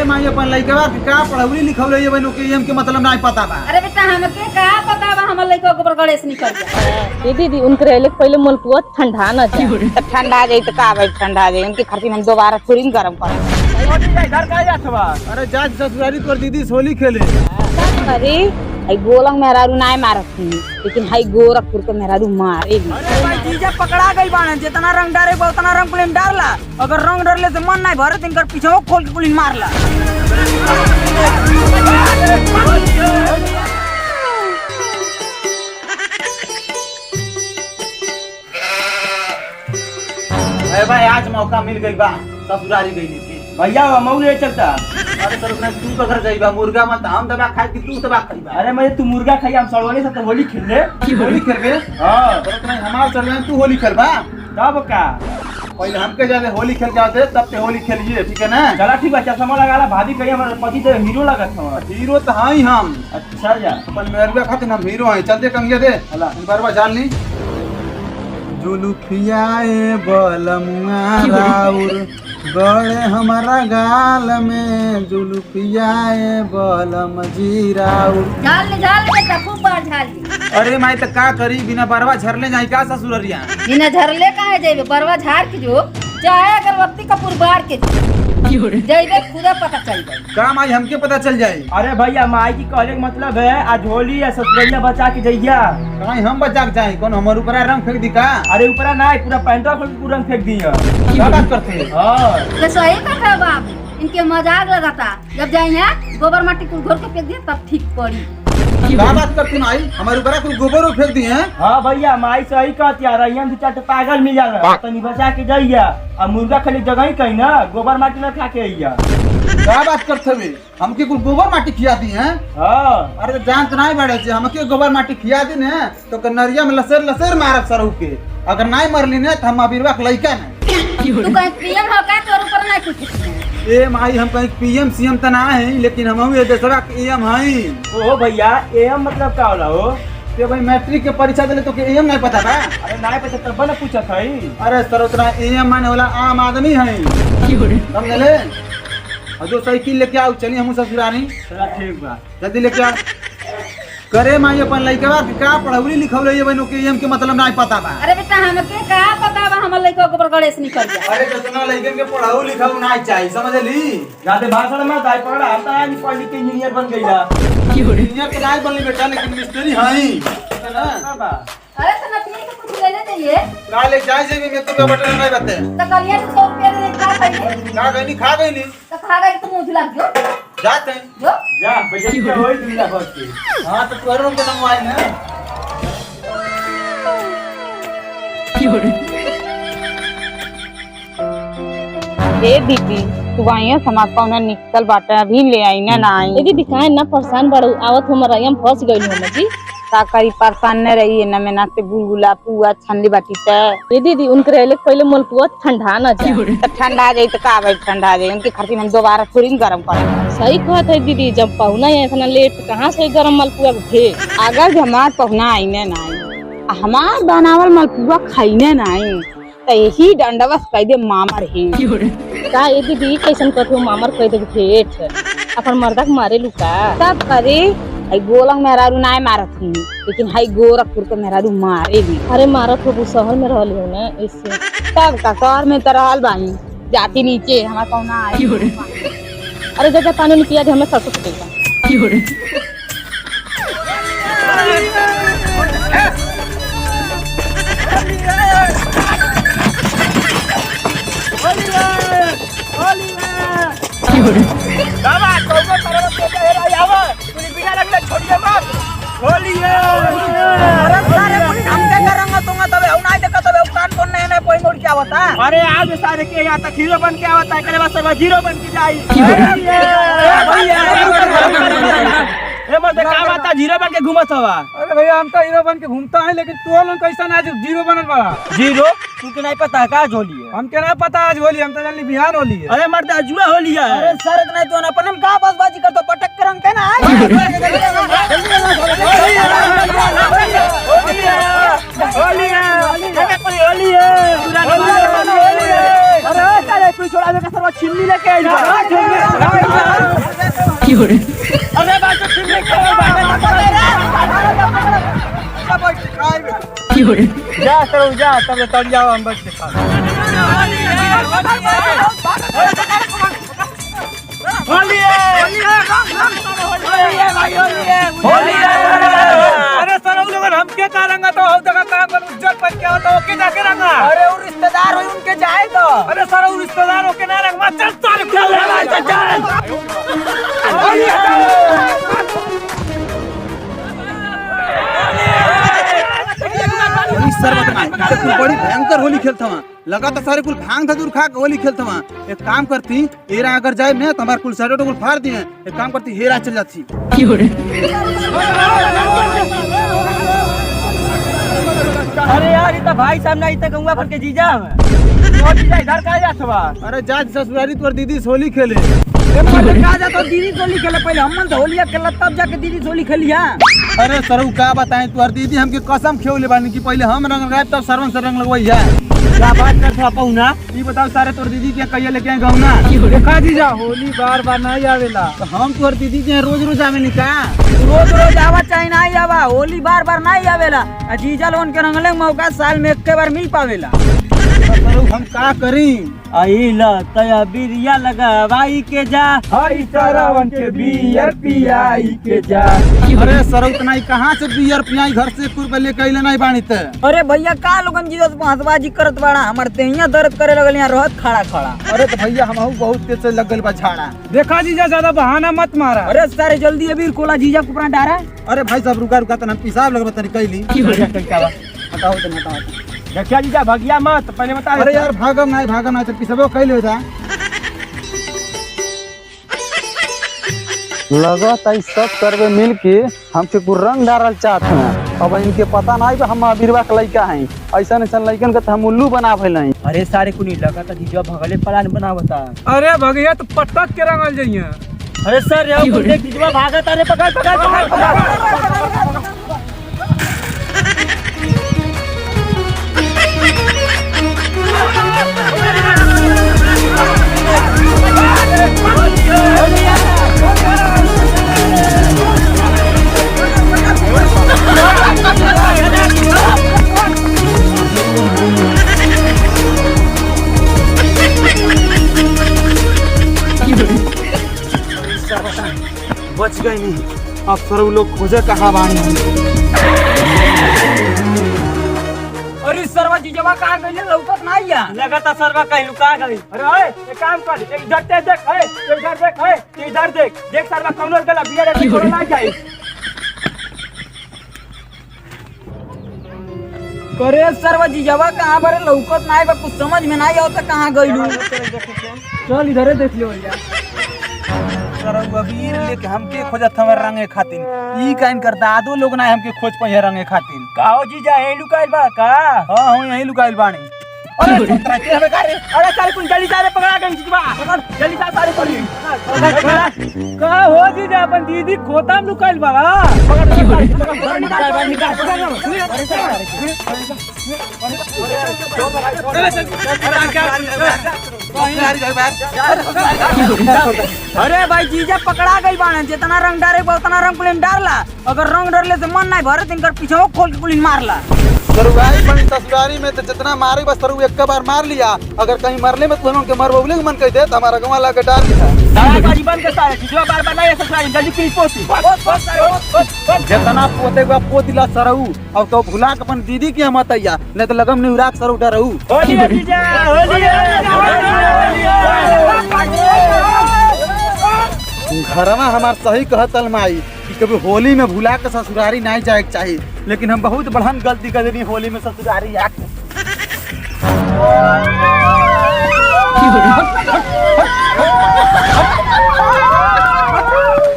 माई अपन लइकवा के का पढ़ौली लिखौले ये बनो के एम के मतलब नहीं पता बा। अरे बेटा हमके का पता बा हमर लइका के ऊपर गणेश निकल जाए। दीदी उनके रहले पहले मुल्कुआ ठंडा न जाए तो ठंडा जाए तो का भाई ठंडा जाए उनकी खातिर हम दोबारा थोड़ी न गरम कर। घर का जात बा। अरे जा ससुराली तोर दीदी होली खेले। अरे हाई गोलंग मेहरारू नाय मारत थी लेकिन हाई गोरखपुर के मेहरारू मारे भी। अरे भाई जीजा पकड़ा गई बाने जितना रंग डारे उतना रंग पुलिन डारला अगर रंग डरले से मन नहीं भरत इनकर पीछे खोल के पुलिन मारला। अरे भाई आज मौका मिल गई बा ससुराली गई थी भैया मऊ ले चलता। अरे सर उसने तू तो घर जाइबा मुर्गा मत हम दबा खाए कि तू दबा खाइबा। अरे मैं तू मुर्गा खाई हम सड़वानी से तो होली खेल ले। होली खेलबे हां तो नहीं हमार चल रहे तू होली खेलबा तब का पहले हमके जाते होली खेल जाते तब ते होली खेलिए ठीक है ना। चला ठीक बा चश्मा लगा ला भाभी कहिए हमारे पति तो हीरो लगत हो। हीरो तो हां ही हम। अच्छा जा अपन मेरवा खातिर हम हीरो हैं। चल दे कंगे दे हला बरवा जान ली जुलुफियाए बलमुआ राउर गड़े हमारा गाल में जुलुफियाए बलम जीराउर। झाल बेटा खूब बार झाल। अरे माई तो का करी बिना बरवा झरले जाई का ससुररिया बिना झरले काहे जाइबे बरवा झाड़ के जो चाहे अगरबत्ती कपूर बार के जाइबे खुदा पता चल जाए। का माई हमके पता चल जाए। अरे भैया माई की कहने का मतलब है आज होली या ससुरैया बचा के जइया। कहीं हम बचा के जाए कौन हमर ऊपर रंग फेंक दी का। अरे ऊपर ना पूरा पैंटवा खोल के रंग फेंक दिया। क्या बात करते हैं। हां तो सही कहा बाप इनके मजाक लगाता जब जाइए गोबर माटी को घोर के फेंक दिए तब ठीक पड़ी। क्या बात करती माई हमारे ऊपर कुछ गोबर फेंक दिए हैं। हाँ भैया माई सही कहती है रैया दो चार पागल मिल जाला तनी बचा के जाइया और मुर्गा खाली जगह ही कहीं ना गोबर माटी ना खा के आइया। क्या बात करते हुए हमके कुछ गोबर माटी खिया दी हैं। हां अरे जान तो नहीं बैठे छे हमके गोबर माटी खिया दी ने तो कनरिया में लसेर मारब सरहु के अगर नहीं मरली ने तो हम अबीरवा के लइका नहीं। तू कहीं पीएम हो का तोर ऊपर नहीं कुछ। ए माई हम कहीं पीएम सीएम त ना है लेकिन हम ये देशवा के एम हई। ओ भैया एम मतलब का होला हो। ते भाई मैट्रिक के परीक्षा देले तो के एम नहीं पता बा। अरे नहीं पता तब ना पूछत हई। अरे सर उतना एम माने वाला आम आदमी है समझले। जो साइकिल लेके आओ चली हम ससुरानी। चला ठीक बा जल्दी लेके आओ। करे माई अपन लइकवा के का पढ़ौली लिखौले ये बनो के एम के मतलब नहीं पता बा। अरे बेटा हमके का पता बा हमर लइका के ऊपर गणेश निकल जाए। अरे जितना लइकन के पढ़ाऊ लिखाऊ नहीं चाहिए समझली। जाते भाषण में दाई पड़ा आता है पढ़ लिख के इंजीनियर बन गईला। इंजीनियर के नहीं बनली बेटा लेकिन मिस्त्री हई ना बा। अरे तो नतिया के कुछ लेने चाहिए ना ले जाए जे में तो बटन नहीं बते तो कलिया 100 रुपया दे खा खाइए खा गईली तो खा गई तो मुंह धुला जो जाते हैं जो जा भैया क्या होई दुनिया भर के। हां तो तोरो के नमवाई ना। ए दीदी तू आइए समाज का उन्हें निकल बाटे अभी ले आई ना आई। दीदी काहे ना परेशान बड़ू आवत हमर रैया में फंस गइल हम जी का करी परेशान न रही न में नाते गुलगुला पुआ छनली बाटी ते। दीदी उनके रहले पहले मुल्कुआ ठंडा न जाए तो ठंडा जाए तो का भाई ठंडा जाए उनकी खातिर हम दोबारा थोड़ी न गरम कर। सही कहत है दीदी जब पहुना है इतना लेट कहाँ से गरम मलपुआ भे। अगर हमार पहुना आईने ना हमार बनावल मलपुआ खाईने ना तो यही डंडवस कह दे मामर ही का ये दीदी कैसन कहते हो मामर कह दे भेट अपन मर्दा के मारे लुका सब करे हाई गोलंग मेहरारू नाय मारत थी लेकिन हाई गोरखपुर के मेहरारू मारे भी। अरे मारत हो शहर में रहल हो ना इससे तब का शहर में तो रहल बानी जाती नीचे हमारा कौना आई। अरे जब पानी नहीं पिया हमें सरसों फटेगा। अरे आज सारे के यहाँ तक हीरो बन के आवता है करे बस सब जीरो बन के जाई। का बात जीरो बन के घूमत हवा। अरे भैया हम तो हीरो बन के घूमता है लेकिन तू लोग कैसा ना जीरो बनल बड़ा। जीरो तुमको नहीं पता है का होली है। हमके ना पता आज होली हम तो जानी बिहार होली है। अरे मर्द अजुआ होली है। अरे सर नहीं तो अपन हम का बसबाजी करतो पटक के रंग के ना होली है होली है। अरे सारे कोई छोड़ा दे का सर्व छिन्नी लेके आई अरे बात छिन्नी जा करो जा तब तड़िया हम बच के खा अरे सर उन लोगन हमके का रंगा तो हर जगह काम कर उज्जवल पर क्या होता ओके जाके रंगा। अरे वो रिश्तेदार हो उनके जाए तो अरे सर वो रिश्तेदारों के ना रंगवा चल सारे बड़ी भयंकर होली खेलता वहाँ लगा तो सारे कुल भांग धतूर खा के होली खेलता वहाँ। एक काम करती हेरा अगर जाए ना तो हमारे कुल साइडो कुल फाड़ दिए। एक काम करती हेरा चल जाती। अरे यार ये तो भाई साहब नहीं तो गंगा भर के जीजा है तो जीजा इधर का जा छवा अरे जा ससुरारी तोर दीदी से होली खेले का जा तो दीदी होली खेले पहले हम तो होली खेला तब जाके दीदी होली खेलिया। अरे सरऊ का बताएं तोर दीदी हमके कसम खेले बानी कि पहले हम रंग लगाए तब सरवन से रंग लगवाई है। क्या बात कर था पहुना ये बताओ सारे तोर दीदी के कहिए लेके आए गौना देखा जीजा होली बार बार नहीं आवेला। तो हम तोर दीदी के रोज रोज आवे नहीं का रोज रोज आवा चाहे नहीं आवा होली बार बार नहीं आवेला जीजा लोन के रंगले मौका साल में एक बार मिल पावेला। सरऊ हम का करी आइला तया बिरिया लगावाई के जा हई सारावन के बियर पियाई के जा। अरे सरऊ तना कहाँ से बियर पियाई घर से कुर पे लेके अइले नहीं बानी ते। अरे भैया का लोगन जीरो हंसबाजी करत बाड़ा हमर तेहिया दर्द करे लगल यहाँ रहत खड़ा खड़ा। अरे तो भैया हम बहुत तेज से लग गइल बा झाड़ा। देखा जीजा ज्यादा बहाना मत मारा। अरे सारे जल्दी अबीर कोला जीजा कुपरा डारा। अरे भाई साहब रुका रुका तना पेशाब लगबा तनी कैली बताओ तो बताओ देखिया जीजा भगिया मत पहले बता। अरे यार भागम नहीं तो पिसबो कैले होता। लगा ताई सब करवे मिल के हमके कुछ रंग डालल चाहते हैं। अब इनके पता नहीं कि हम अबीरवा के लड़का हैं। ऐसा लड़कन के तो हम उल्लू बना भइल हैं। अरे सारे कुनी लगा था जीजा भगले प्लान बनावता। अरे भगैया तो पटक के रंगल जाइए। अरे सर यार देख जीजा भागत अरे पकड़ पकड़ पकड़ बच गई नहीं। अब सर लोग खोजे कहाँ बानी। अरे सरवा जीजवा कहाँ गइले लौकत नहीं या लगाता सरवा कहीं लुका गई। अरे ओए एक काम कर इधर देख है इधर देख है इधर देख सरवा कौन गला बिया रे कोई ना जाए। करे सरवा जीजवा कहाँ बारे लौकत नहीं बा कुछ समझ में नहीं आवता कहाँ गइलू। चल इधर देख लियो यार। सर अबीर लेके हमके खोजत हमर रंगे खातिन ई काइन कर दादो लोग ना हमके खोज पहे रंगे खातिन। काओ जीजा ए लुकाइल बा का। हां हम यही लुकाइल बानी। अरे के हमें का रे अरे सारे कुन जल्दी सारे पकड़ा गई जीजवा पकड़ जल्दी सारे पकड़ का हो जीजा अपन दीदी खोता में लुकाइल बा अरे भाई जीजा पकड़ा गई बाने जितना रंग डारे उतना रंग पुलिन डारला अगर रंग डरले से मन नहीं भरत इनकर पीछे खोल के पुलिन मारला। सरुआई बनी ससुरारी में तो जितना मारे बस सरू एक बार मार लिया। अगर कहीं मरले में तो के मरबोले मन कह दे हमारा गवा ला के डाल दिया। सारा गाड़ी बंद करता है जीजवा बार बार नहीं ससुरारी जल्दी पुलिस पहुंची जितना पोते बा पोतिला सरऊ अब तो भुला के अपन दीदी के मत आइया नहीं तो लगम नहीं उराक सरऊ डरऊ। होली जीजा होली घरवा हमार सही कहतल माई कि कभी होली में भुला के ससुरारी नहीं जाए के चाहिए लेकिन हम बहुत बड़हन गलती कर देनी होली में ससुरारी आके।